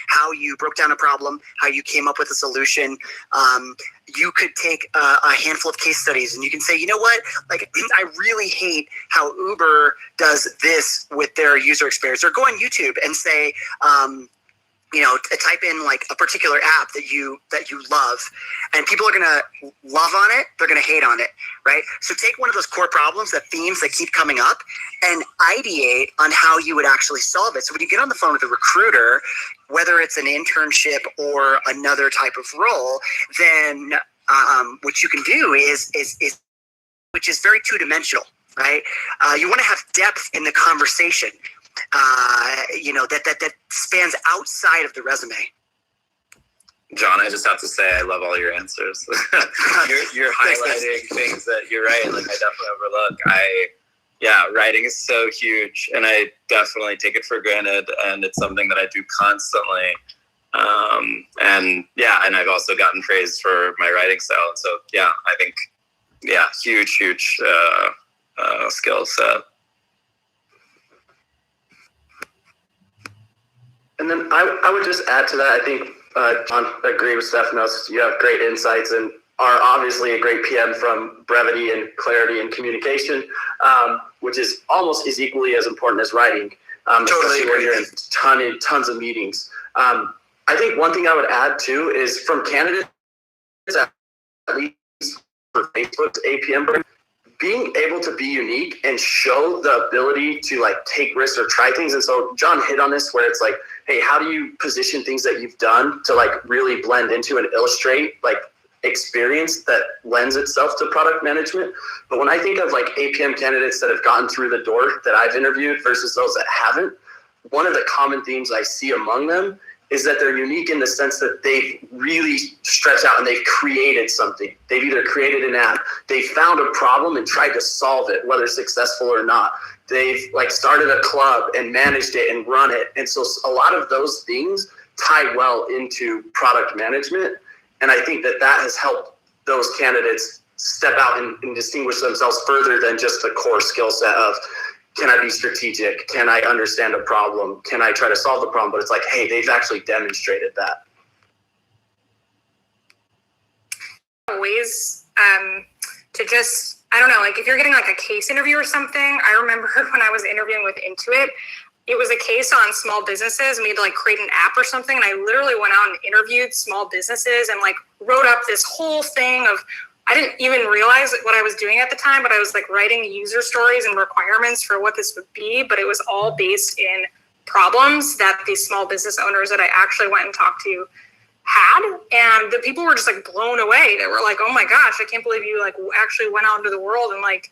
how you broke down a problem, how you came up with a solution, you could take a handful of case studies and you can say, I really hate how Uber does this with their user experience. Or go on YouTube and say, type in a particular app that you love, and people are going to love on it. They're going to hate on it, right? So take one of those core problems, that themes that keep coming up, and ideate on how you would actually solve it. So when you get on the phone with a recruiter, whether it's an internship or another type of role, then what you can do is which is very two-dimensional, right? You want to have depth in the conversation, that spans outside of the resume. John, I just have to say I love all your answers. you're highlighting things that you're right. I definitely overlook. Writing is so huge, and I definitely take it for granted, and it's something that I do constantly. And I've also gotten praised for my writing style. And so, I think, huge skill set. And then I would just add to that, I think John agreed with Stefanos. You have great insights and are obviously a great PM from brevity and clarity and communication, which is almost as equally as important as writing, especially when you're in tons of meetings. I think one thing I would add too is from candidates, at least for Facebook's APM, being able to be unique and show the ability to take risks or try things. And so John hit on this where it's hey, how do you position things that you've done to really blend into and illustrate experience that lends itself to product management? But when I think of APM candidates that have gotten through the door that I've interviewed versus those that haven't, one of the common themes I see among them is that they're unique in the sense that they've really stretched out and they've created something. They've either created an app, they found a problem and tried to solve it, whether successful or not. They've like started a club and managed it and run it. And so a lot of those things tie well into product management. And I think that that has helped those candidates step out and distinguish themselves further than just the core skill set of, can I be strategic? Can I understand a problem? Can I try to solve the problem? But it's like, hey, they've actually demonstrated that. Ways to just, I don't know, like if you're getting like a case interview or something, I remember when I was interviewing with Intuit, it was a case on small businesses, and we had to like create an app or something. And I literally went out and interviewed small businesses and like wrote up this whole thing of, I didn't even realize what I was doing at the time, but I was like writing user stories and requirements for what this would be. But it was all based in problems that these small business owners that I actually went and talked to had. And the people were just like blown away. They were like, oh my gosh, I can't believe you like actually went out into the world and like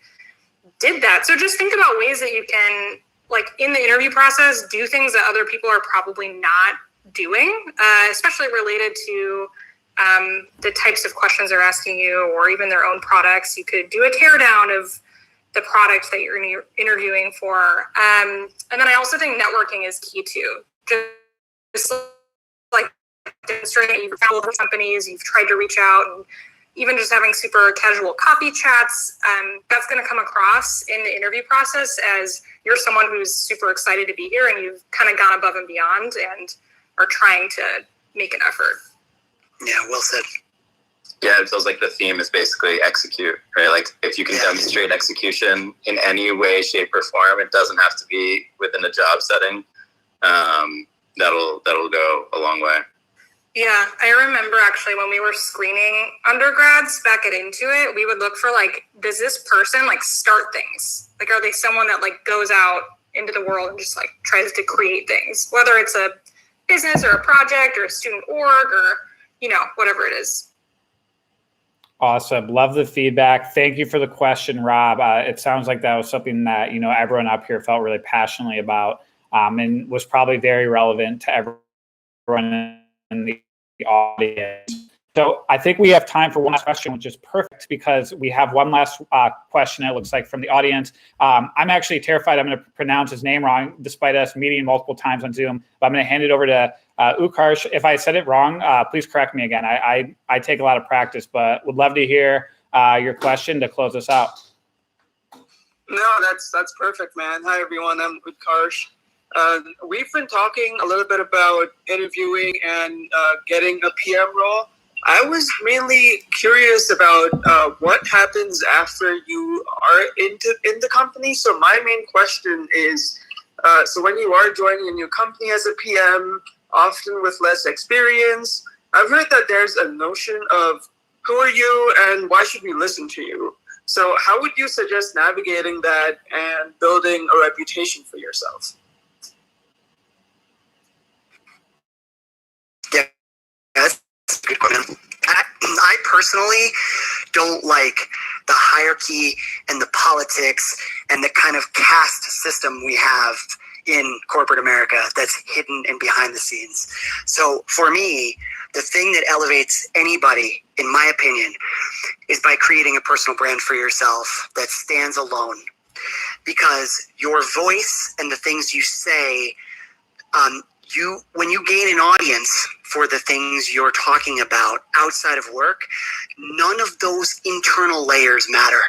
did that. So just think about ways that you can, like in the interview process, do things that other people are probably not doing, especially related to the types of questions they're asking you, or even their own products. You could do a teardown of the product that you're interviewing for. And then I also think networking is key too. Just like demonstrating you've followed companies, you've tried to reach out, and even just having super casual coffee chats, that's going to come across in the interview process as you're someone who's super excited to be here and you've kind of gone above and beyond and are trying to make an effort. Yeah, well said. Yeah, it feels like the theme is basically execute, right? Like if you can demonstrate execution in any way, shape, or form, it doesn't have to be within a job setting. That'll go a long way. Yeah, I remember actually when we were screening undergrads back at Intuit, we would look for like, does this person like start things? Like, are they someone that like goes out into the world and just like tries to create things, whether it's a business or a project or a student org or, you know, whatever it is. Awesome. Love the feedback. Thank you for the question, Rob. It sounds like that was something that, you know, everyone up here felt really passionately about, and was probably very relevant to everyone in the audience. So I think we have time for one last question, which is perfect because we have one last question, it looks like, from the audience. I'm actually terrified I'm going to pronounce his name wrong, despite us meeting multiple times on Zoom. But I'm going to hand it over to Ukarsh. If I said it wrong, please correct me again. I take a lot of practice, but would love to hear your question to close us out. No, that's perfect, man. Hi, everyone. I'm Ukarsh. We've been talking a little bit about interviewing and getting a PM role. I was mainly curious about what happens after you are in the company. So my main question is, so when you are joining a new company as a PM, often with less experience, I've heard that there's a notion of who are you and why should we listen to you? So how would you suggest navigating that and building a reputation for yourself? Yeah, that's a good question. I personally don't like the hierarchy and the politics and the kind of caste system we have in corporate America that's hidden and behind the scenes. So for me, the thing that elevates anybody, in my opinion, is by creating a personal brand for yourself that stands alone. Because your voice and the things you say, when you gain an audience for the things you're talking about outside of work, none of those internal layers matter.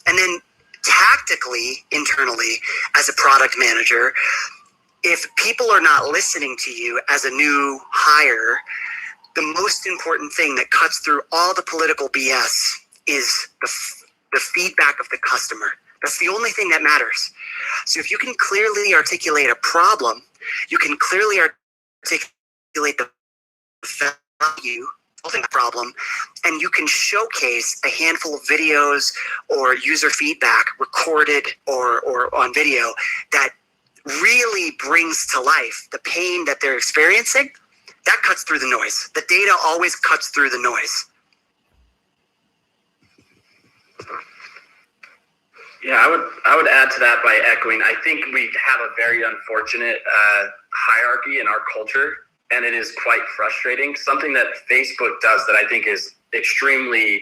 And then tactically, internally, as a product manager, if people are not listening to you as a new hire, the most important thing that cuts through all the political BS is the feedback of the customer. That's the only thing that matters. So if you can clearly articulate a problem, you can clearly articulate the value of the problem, and you can showcase a handful of videos or user feedback recorded or on video that really brings to life the pain that they're experiencing. That cuts through the noise. The data always cuts through the noise. Yeah, I would add to that by echoing. I think we have a very unfortunate hierarchy in our culture, and it is quite frustrating. Something that Facebook does that I think is extremely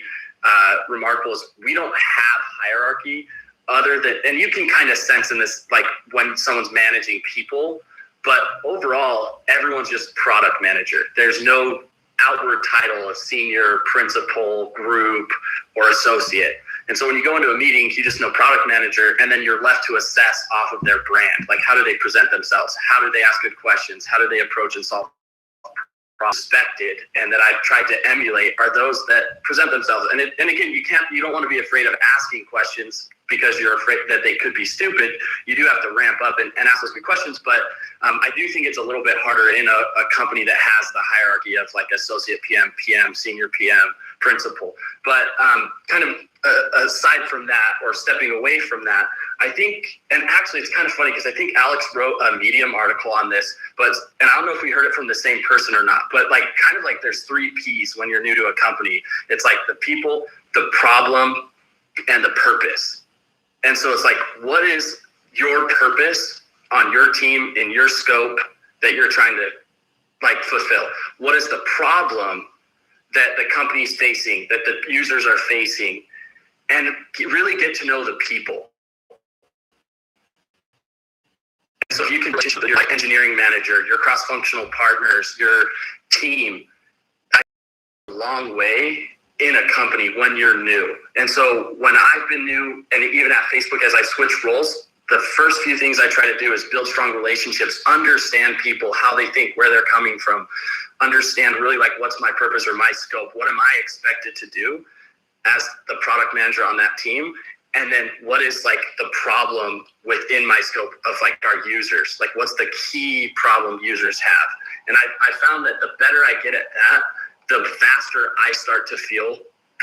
remarkable is we don't have hierarchy other than, and you can kind of sense in this, like when someone's managing people, but overall, everyone's just product manager. There's no outward title of senior, principal, group, or associate. And so when you go into a meeting, you just know product manager, and then you're left to assess off of their brand. Like, how do they present themselves? How do they ask good questions? How do they approach and solve respected, and that I've tried to emulate are those that present themselves. And again, you don't want to be afraid of asking questions because you're afraid that they could be stupid. You do have to ramp up and ask those good questions. But I do think it's a little bit harder in a company that has the hierarchy of like associate PM, PM, senior PM, principal. But kind of aside from that, or stepping away from that, I think, and actually it's kind of funny because I think Alex wrote a Medium article on this, and I don't know if we heard it from the same person or not, but like kind of like there's 3 P's when you're new to a company. It's like the people, the problem, and the purpose. And so it's like, what is your purpose on your team, in your scope that you're trying to like fulfill? What is the problem that the company's facing, that the users are facing? And really get to know the people. So if you can teach your like engineering manager, your cross-functional partners, your team, a long way in a company when you're new. And so when I've been new, and even at Facebook as I switch roles, the first few things I try to do is build strong relationships, understand people, how they think, where they're coming from, understand really like what's my purpose or my scope, what am I expected to do as the product manager on that team, and then what is like the problem within my scope of like our users, like what's the key problem users have. And I found that the better I get at that, the faster I start to feel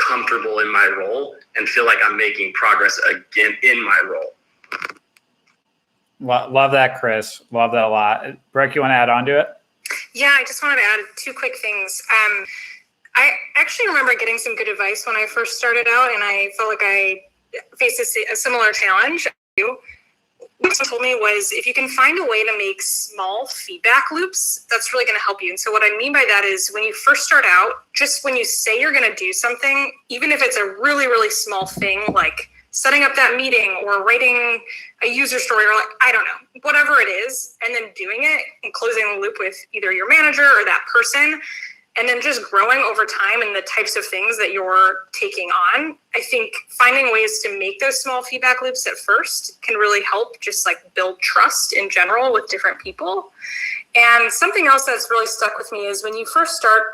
comfortable in my role and feel like I'm making progress again in my role. Love that, Chris. Love that a lot. Brooke, you want to add on to it? Yeah, I just wanted to add 2 quick things. I actually remember getting some good advice when I first started out, and I felt like I faced a similar challenge. What someone told me was, if you can find a way to make small feedback loops, that's really going to help you. And so what I mean by that is when you first start out, just when you say you're going to do something, even if it's a really, really small thing, like setting up that meeting or writing a user story or like, I don't know, whatever it is, and then doing it and closing the loop with either your manager or that person, and then just growing over time in the types of things that you're taking on. I think finding ways to make those small feedback loops at first can really help just like build trust in general with different people. And something else that's really stuck with me is when you first start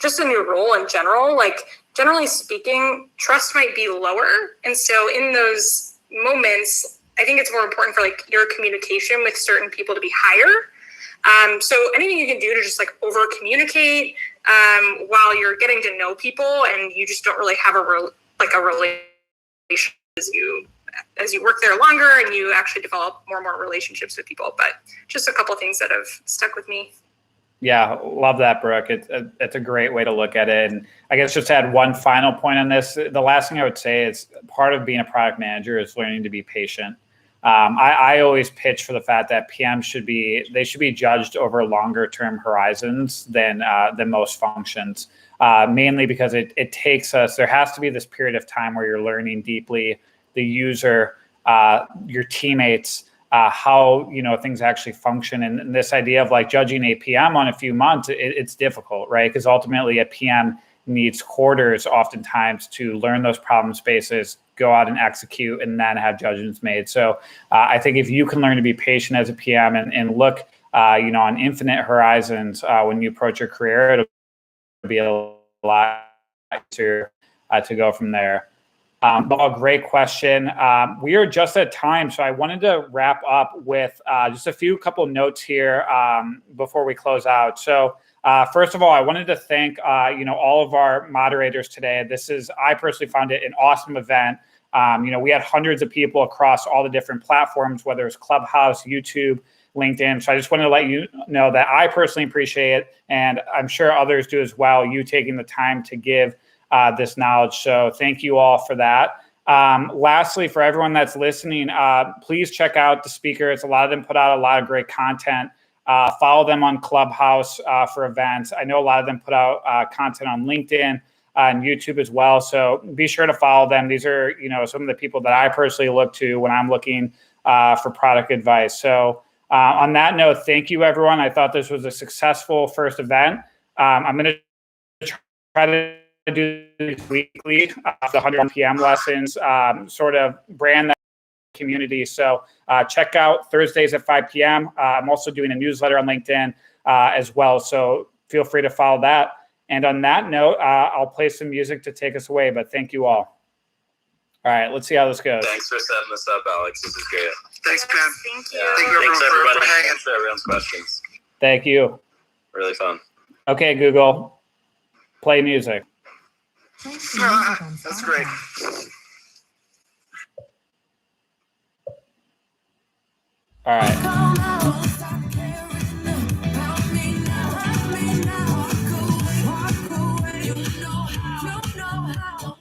just a new role in general, like generally speaking, trust might be lower. And so in those moments, I think it's more important for like your communication with certain people to be higher. So anything you can do to just like over communicate while you're getting to know people and you just don't really have a relationship as you work there longer and you actually develop more and more relationships with people. But just a couple of things that have stuck with me. Yeah, love that, Brooke. It's a great way to look at it. And I guess just to add one final point on this, the last thing I would say is part of being a product manager is learning to be patient. I always pitch for the fact that PMs should be judged over longer term horizons than most functions, mainly because it takes us, there has to be this period of time where you're learning deeply the user, your teammates, how things actually function, and this idea of like judging a PM on a few months, it's difficult, right? Because ultimately a PM needs quarters oftentimes to learn those problem spaces, go out and execute, and then have judgments made. So I think if you can learn to be patient as a PM and look on infinite horizons when you approach your career, it'll be a lot easier to go from there. But a great question. We are just at time, so I wanted to wrap up with just a couple of notes here before we close out. So first of all, I wanted to thank all of our moderators today. I personally found it an awesome event. We had hundreds of people across all the different platforms, whether it's Clubhouse, YouTube, LinkedIn. So I just wanted to let you know that I personally appreciate it, and I'm sure others do as well, you taking the time to give this knowledge. So thank you all for that. Lastly, for everyone that's listening, please check out the speakers. A lot of them put out a lot of great content. Follow them on Clubhouse for events. I know a lot of them put out content on LinkedIn and YouTube as well. So be sure to follow them. These are, some of the people that I personally look to when I'm looking for product advice. So on that note, thank you, everyone. I thought this was a successful first event. I'm going to try to do these weekly, the 100 PM lessons, sort of brand that community. So check out Thursdays at 5 p.m. I'm also doing a newsletter on LinkedIn as well. So feel free to follow that. And on that note, I'll play some music to take us away, but thank you all. All right, let's see how this goes. Thanks for setting this up, Alex. This is great. Thanks, man. Thank you. Yeah. Thanks, everybody. Thanks for everyone's questions. Thank you. Really fun. Okay, Google, play music. That's great. All right. You know how.